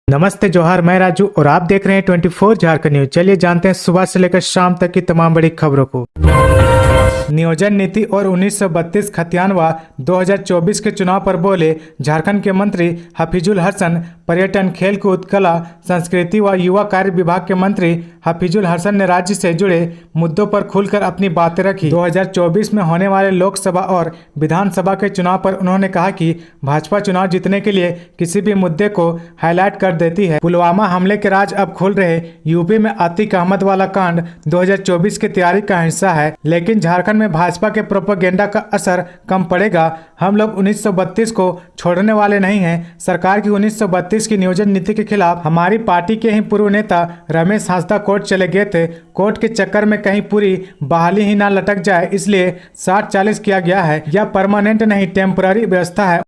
नमस्ते जोहार, मैं राजू और आप देख रहे हैं 24 झारखंड न्यूज। चलिए जानते हैं सुबह से लेकर शाम तक की तमाम बड़ी खबरों को। नियोजन नीति और 1932 खतियान व 2024 के चुनाव पर बोले झारखंड के मंत्री हफीजुल हसन। पर्यटन, खेलकूद, कला, संस्कृति व युवा कार्य विभाग के मंत्री हफीजुल हसन ने राज्य से जुड़े मुद्दों पर खुलकर अपनी बातें रखी। 2024 में होने वाले लोकसभा और विधानसभा के चुनाव पर उन्होंने कहा कि भाजपा चुनाव जीतने के लिए किसी भी मुद्दे को हाईलाइट कर देती है। पुलवामा हमले के राज अब खुल रहे यूपी में आतिक अहमद वाला कांड 2024 की तैयारी का हिस्सा है, लेकिन झारखंड में भाजपा के प्रोपेगेंडा का असर कम पड़ेगा। हम लोग 1932 को छोड़ने वाले नहीं हैं। सरकार की 1932 की नियोजन नीति के खिलाफ हमारी पार्टी के ही पूर्व नेता रमेश हांसदा कोर्ट चले गए थे। कोर्ट के चक्कर में कहीं पूरी बहाली ही ना लटक जाए, इसलिए 60-40 किया गया है। यह परमानेंट नहीं, टेम्पररी व्यवस्था है।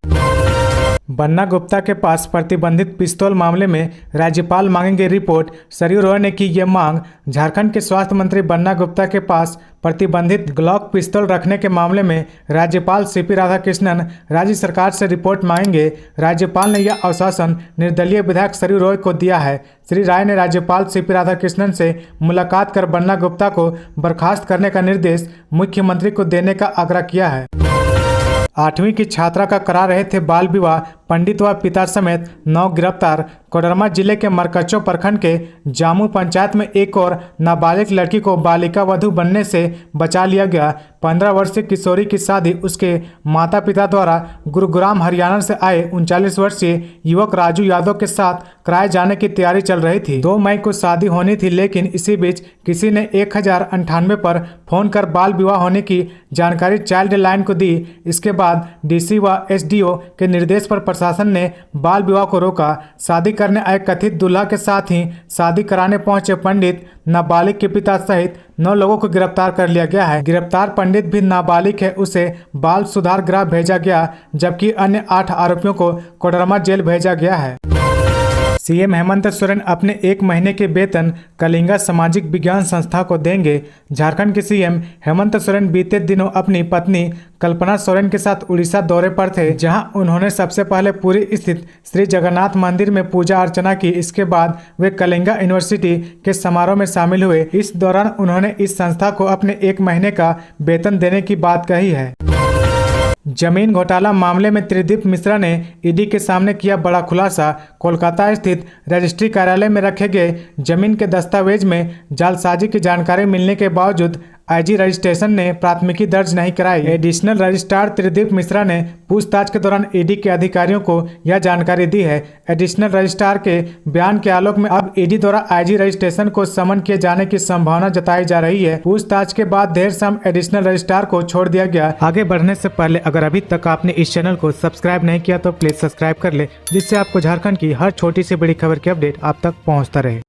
बन्ना गुप्ता के पास प्रतिबंधित पिस्तौल मामले में राज्यपाल मांगेंगे रिपोर्ट। सरयू रॉय ने की ये मांग। झारखंड के स्वास्थ्य मंत्री बन्ना गुप्ता के पास प्रतिबंधित ग्लॉक पिस्तौल रखने के मामले में राज्यपाल सीपी राधाकृष्णन राज्य सरकार से रिपोर्ट मांगेंगे। राज्यपाल ने यह आश्वासन निर्दलीय विधायक सरयू रॉय को दिया है। श्री राय ने राज्यपाल सीपी राधाकृष्णन से मुलाकात कर बन्ना गुप्ता को बर्खास्त करने का निर्देश मुख्यमंत्री को देने का आग्रह किया है। 8वीं की छात्रा का करा रहे थे बाल विवाह, पंडित व पिता समेत 9 गिरफ्तार। कोडरमा जिले के मरकच्चो प्रखंड के जामू पंचायत में एक और नाबालिग लड़की को बालिका वधू बनने से बचा लिया गया। 15 वर्षीय किशोरी की शादी उसके माता पिता द्वारा गुरुग्राम हरियाणा से आए 39 वर्षीय युवक राजू यादव के साथ कराए जाने की तैयारी चल रही थी। 2 मई को शादी होनी थी, लेकिन इसी बीच किसी ने 1098 पर फोन कर बाल विवाह होने की जानकारी चाइल्ड लाइन को दी। इसके बाद डीसी व एसडीओ के निर्देश पर प्रशासन ने बाल विवाह को रोका। शादी करने आए कथित दूल्हा के साथ ही शादी कराने पहुंचे पंडित, नाबालिग के पिता सहित 9 लोगों को गिरफ्तार कर लिया गया है। गिरफ्तार पंडित भी नाबालिग है, उसे बाल सुधार गृह भेजा गया, जबकि अन्य 8 आरोपियों को कोडरमा जेल भेजा गया है। सीएम हेमंत सोरेन अपने 1 महीने के वेतन कलिंगा सामाजिक विज्ञान संस्था को देंगे। झारखंड के सीएम हेमंत सोरेन बीते दिनों अपनी पत्नी कल्पना सोरेन के साथ उड़ीसा दौरे पर थे, जहां उन्होंने सबसे पहले पुरी स्थित श्री जगन्नाथ मंदिर में पूजा अर्चना की। इसके बाद वे कलिंगा यूनिवर्सिटी के समारोह में शामिल हुए। इस दौरान उन्होंने इस संस्था को अपने 1 महीने का वेतन देने की बात कही है। जमीन घोटाला मामले में त्रिदीप मिश्रा ने ईडी के सामने किया बड़ा खुलासा। कोलकाता स्थित रजिस्ट्री कार्यालय में रखे गए जमीन के दस्तावेज में जालसाजी की जानकारी मिलने के बावजूद आईजी रजिस्ट्रेशन ने प्राथमिकी दर्ज नहीं कराई। एडिशनल रजिस्ट्रार त्रिदीप मिश्रा ने पूछताछ के दौरान ईडी के अधिकारियों को यह जानकारी दी है। एडिशनल रजिस्ट्रार के बयान के आलोक में अब ईडी द्वारा आईजी रजिस्ट्रेशन को समन किए जाने की संभावना जताई जा रही है। पूछताछ के बाद देर शाम एडिशनल रजिस्ट्रार को छोड़ दिया गया। आगे बढ़ने से पहले अगर अभी तक आपने इस चैनल को सब्सक्राइब नहीं किया तो प्लीज सब्सक्राइब कर ले, जिससे आपको झारखंड की हर छोटी से बड़ी खबर की अपडेट आप तक पहुँचता रहे।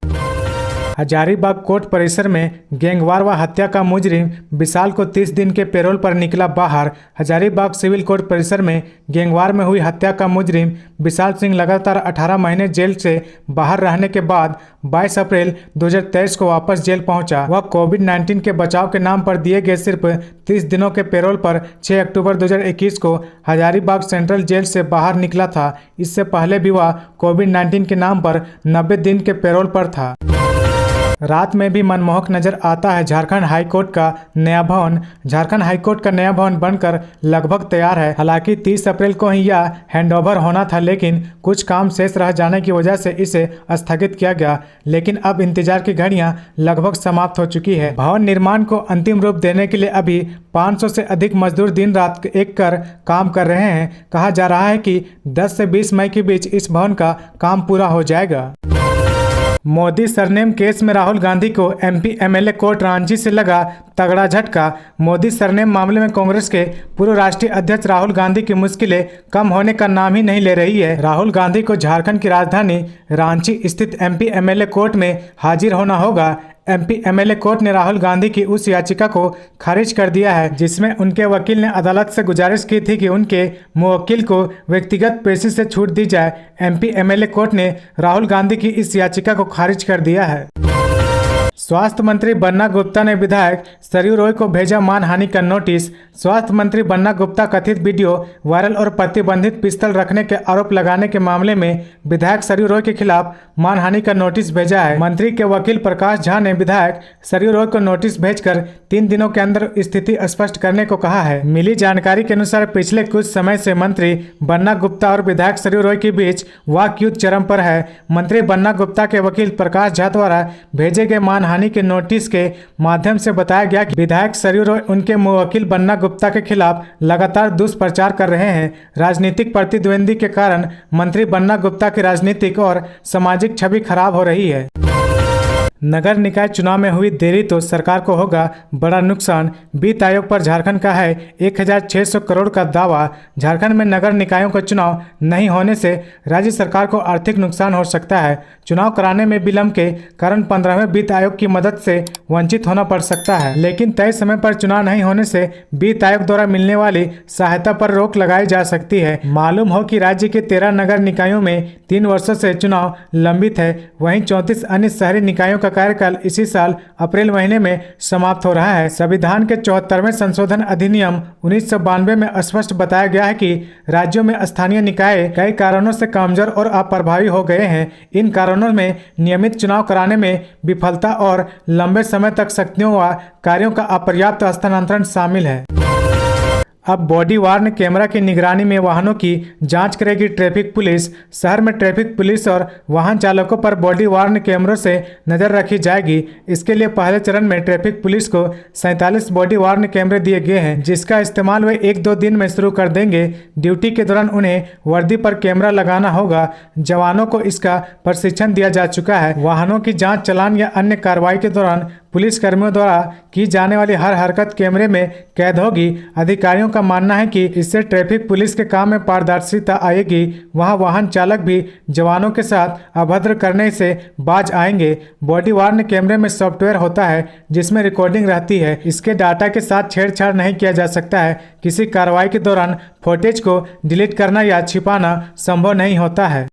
हजारीबाग कोर्ट परिसर में गैंगवार व हत्या का मुजरिम विशाल को 30 दिन के पैरोल पर निकला बाहर। हजारीबाग सिविल कोर्ट परिसर में गैंगवार में हुई हत्या का मुजरिम विशाल सिंह लगातार 18 महीने जेल से बाहर रहने के बाद 22 अप्रैल 2023 को वापस जेल पहुंचा। वह कोविड-19 के बचाव के नाम पर दिए गए सिर्फ 30 दिनों के पैरोल पर 6 अक्टूबर 2021 को हजारीबाग सेंट्रल जेल से बाहर निकला था। इससे पहले भी वह कोविड-19 के नाम पर 90 दिन के पैरोल पर था। रात में भी मनमोहक नजर आता है झारखंड हाईकोर्ट का नया भवन। झारखंड हाईकोर्ट का नया भवन बनकर लगभग तैयार है। हालांकि 30 अप्रैल को ही यह हैंडओवर होना था, लेकिन कुछ काम शेष रह जाने की वजह से इसे स्थगित किया गया। लेकिन अब इंतजार की घड़ियां लगभग समाप्त हो चुकी है। भवन निर्माण को अंतिम रूप देने के लिए अभी 500 से अधिक मजदूर दिन रात एक कर काम कर रहे हैं। कहा जा रहा है कि 10 से 20 मई के बीच इस भवन का काम पूरा हो जाएगा। मोदी सरनेम केस में राहुल गांधी को एमपी एमएलए कोर्ट रांची से लगा तगड़ा झटका। मोदी सरनेम मामले में कांग्रेस के पूर्व राष्ट्रीय अध्यक्ष राहुल गांधी की मुश्किलें कम होने का नाम ही नहीं ले रही है। राहुल गांधी को झारखंड की राजधानी रांची स्थित एमपी एमएलए कोर्ट में हाजिर होना होगा। एमपी एमएलए कोर्ट ने राहुल गांधी की उस याचिका को खारिज कर दिया है, जिसमें उनके वकील ने अदालत से गुजारिश की थी कि उनके मुवक्किल को व्यक्तिगत पेशी से छूट दी जाए। एमपी एमएलए कोर्ट ने राहुल गांधी की इस याचिका को खारिज कर दिया है। स्वास्थ्य मंत्री बन्ना गुप्ता ने विधायक सरयू रॉय को भेजा मानहानि का नोटिस। स्वास्थ्य मंत्री बन्ना गुप्ता कथित वीडियो वायरल और प्रतिबंधित पिस्तौल रखने के आरोप लगाने के मामले में विधायक सरयू रॉय के खिलाफ मानहानि का नोटिस भेजा है। मंत्री के वकील प्रकाश झा ने विधायक सरयू रॉय को नोटिस भेजकर 3 दिनों के अंदर स्थिति स्पष्ट करने को कहा है। मिली जानकारी के अनुसार पिछले कुछ समय से मंत्री बन्ना गुप्ता और विधायक सरयू रॉय के बीच वाक युद्ध चरम पर है। मंत्री बन्ना गुप्ता के वकील प्रकाश झा द्वारा भेजे गए मानहानि के नोटिस के माध्यम से बताया गया कि विधायक सरयू रॉय उनके मुवक्किल बन्ना गुप्ता के खिलाफ लगातार दुष्प्रचार कर रहे हैं। राजनीतिक प्रतिद्वंदी के कारण मंत्री बन्ना गुप्ता की राजनीतिक और सामाजिक छवि खराब हो रही है। नगर निकाय चुनाव में हुई देरी तो सरकार को होगा बड़ा नुकसान। वित्त आयोग पर झारखंड का है 1600 करोड़ का दावा। झारखंड में नगर निकायों का चुनाव नहीं होने से राज्य सरकार को आर्थिक नुकसान हो सकता है। चुनाव कराने में विलंब के कारण 15वें वित्त आयोग की मदद से वंचित होना पड़ सकता है। लेकिन तय समय पर चुनाव नहीं होने से वित्त आयोग द्वारा मिलने वाली सहायता पर रोक लगाई जा सकती है। मालूम हो कि राज्य के 13 नगर निकायों में 3 वर्षों से चुनाव लंबित है। वहीं 34 अन्य शहरी निकायों का कार्यकाल इसी साल अप्रैल महीने में समाप्त हो रहा है। संविधान के 74वें संशोधन अधिनियम 1992 में स्पष्ट बताया गया है कि राज्यों में स्थानीय निकाय कई कारणों से कमजोर और अप्रभावी हो गए हैं। इन कारणों में नियमित चुनाव कराने में विफलता और लंबे समय तक शक्तियों व कार्यों का अपर्याप्त हस्तांतरण शामिल है। अब बॉडी वार्न कैमरा की निगरानी में वाहनों की जांच करेगी ट्रैफिक पुलिस। शहर में ट्रैफिक पुलिस और वाहन चालकों पर बॉडी वार्न कैमरों से नजर रखी जाएगी। इसके लिए पहले चरण में ट्रैफिक पुलिस को 47 बॉडी वार्न कैमरे दिए गए हैं, जिसका इस्तेमाल वे 1-2 दिन में शुरू कर देंगे। ड्यूटी के दौरान उन्हें वर्दी पर कैमरा लगाना होगा। जवानों को इसका प्रशिक्षण दिया जा चुका है। वाहनों की जाँच, चालान या अन्य कार्रवाई के दौरान पुलिस कर्मियों द्वारा की जाने वाली हर हरकत कैमरे में कैद होगी। अधिकारियों का मानना है कि इससे ट्रैफिक पुलिस के काम में पारदर्शिता आएगी। वहां वाहन चालक भी जवानों के साथ अभद्र करने से बाज आएंगे। बॉडी वार्न कैमरे में सॉफ्टवेयर होता है जिसमें रिकॉर्डिंग रहती है। इसके डाटा के साथ छेड़छाड़ नहीं किया जा सकता है। किसी कार्रवाई के दौरान फुटेज को डिलीट करना या छिपाना संभव नहीं होता है।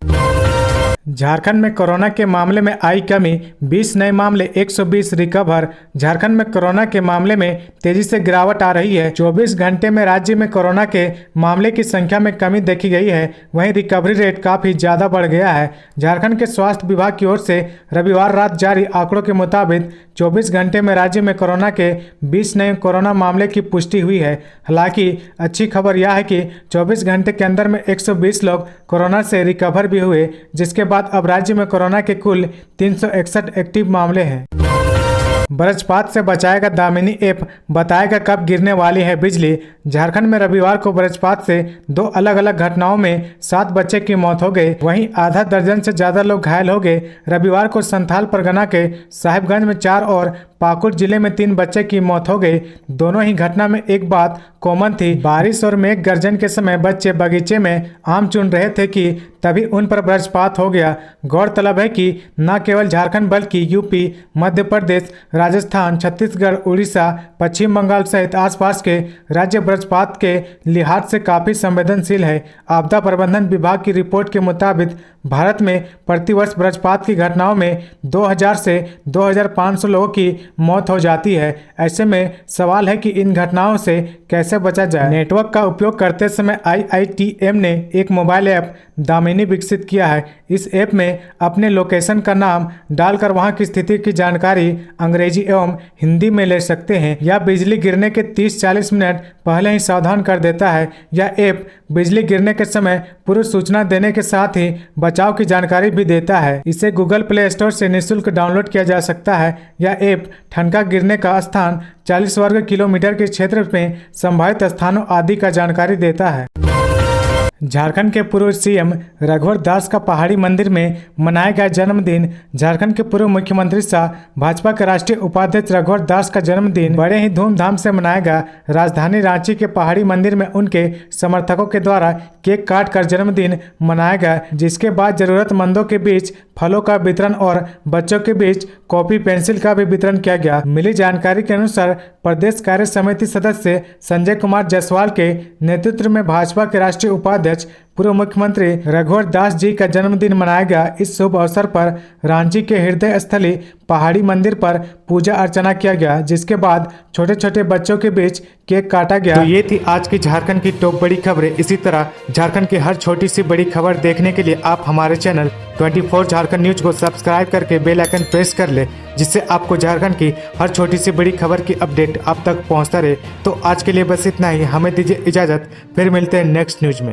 झारखंड में कोरोना के मामले में आई कमी, 20 नए मामले, 120 रिकवर। झारखंड में कोरोना के मामले में तेजी से गिरावट आ रही है। 24 घंटे में राज्य में कोरोना के मामले की संख्या में कमी देखी गई है। वहीं रिकवरी रेट काफी ज्यादा बढ़ गया है। झारखंड के स्वास्थ्य विभाग की ओर से रविवार रात जारी आंकड़ों के मुताबिक 24 घंटे में राज्य में कोरोना के 20 नए कोरोना मामले की पुष्टि हुई है। हालांकि अच्छी खबर यह है कि 24 घंटे के अंदर में 120 लोग कोरोना से रिकवर भी हुए, जिसके बाद अब राज्य में कोरोना के कुल 361 एक्टिव मामले हैं। वज्रपात से बचाएगा दामिनी ऐप, बताएगा कब गिरने वाली है बिजली। झारखंड में रविवार को वज्रपात से 2 अलग अलग घटनाओं में 7 बच्चे की मौत हो गई। वहीं आधा दर्जन से ज्यादा लोग घायल हो गए। रविवार को संथाल परगना के साहिबगंज में 4 और पाकुड़ जिले में 3 बच्चे की मौत हो गई। दोनों ही घटना में एक बात कॉमन थी, बारिश और मेघ गर्जन के समय बच्चे बगीचे में आम चुन रहे थे कि तभी उन पर वज्रपात हो गया। गौरतलब है कि न केवल झारखंड बल्कि यूपी, मध्य प्रदेश, राजस्थान, छत्तीसगढ़, उड़ीसा, पश्चिम बंगाल सहित आसपास के राज्य वज्रपात के लिहाज से काफी संवेदनशील है। आपदा प्रबंधन विभाग की रिपोर्ट के मुताबिक भारत में प्रतिवर्ष वज्रपात की घटनाओं में 2000 से 2500 लोगों की मौत हो जाती है। ऐसे में सवाल है कि इन घटनाओं से कैसे बचा जाए। नेटवर्क का उपयोग करते समय IITM ने एक मोबाइल ऐप दामिनी विकसित किया है। इस ऐप में अपने लोकेशन का नाम डालकर वहां की स्थिति की जानकारी अंग्रेजी एवं हिंदी में ले सकते हैं। यह बिजली गिरने के 30-40 मिनट पहले ही सावधान कर देता है। यह ऐप बिजली गिरने के समय पूर्व सूचना देने के साथ ही बचाव की जानकारी भी देता है। इसे गूगल प्ले स्टोर से निःशुल्क डाउनलोड किया जा सकता है। यह ऐप ठनका गिरने का स्थान, 40 वर्ग किलोमीटर के क्षेत्र में संभावित स्थानों आदि का जानकारी देता है। झारखंड के पूर्व सीएम रघुवर दास का पहाड़ी मंदिर में मनाया गया जन्मदिन। झारखंड के पूर्व मुख्यमंत्री सह भाजपा के राष्ट्रीय उपाध्यक्ष रघुवर दास का जन्मदिन बड़े ही धूमधाम से मनाया गया। राजधानी रांची के पहाड़ी मंदिर में उनके समर्थकों के द्वारा केक काट कर जन्मदिन मनाया गया, जिसके बाद जरूरतमंदों के बीच फलों का वितरण और बच्चों के बीच कॉपी पेंसिल का भी वितरण किया गया। मिली जानकारी के अनुसार प्रदेश कार्य समिति सदस्य संजय कुमार जायसवाल के नेतृत्व में भाजपा के राष्ट्रीय उपाध्यक्ष पूर्व मुख्यमंत्री रघुवर दास जी का जन्मदिन मनाया गया। इस शुभ अवसर पर रांची के हृदय स्थली पहाड़ी मंदिर पर पूजा अर्चना किया गया, जिसके बाद छोटे छोटे बच्चों के बीच केक काटा गया। तो ये थी आज की झारखंड की टॉप बड़ी खबरें। इसी तरह झारखंड की हर छोटी सी बड़ी खबर देखने के लिए आप हमारे चैनल 24 झारखंड न्यूज को सब्सक्राइब करके बेल आइकन प्रेस कर ले, जिससे आपको झारखंड की हर छोटी सी बड़ी खबर की अपडेट आप तक पहुंचता रहे। तो आज के लिए बस इतना ही, हमें दीजिए इजाजत, फिर मिलते हैं नेक्स्ट न्यूज में।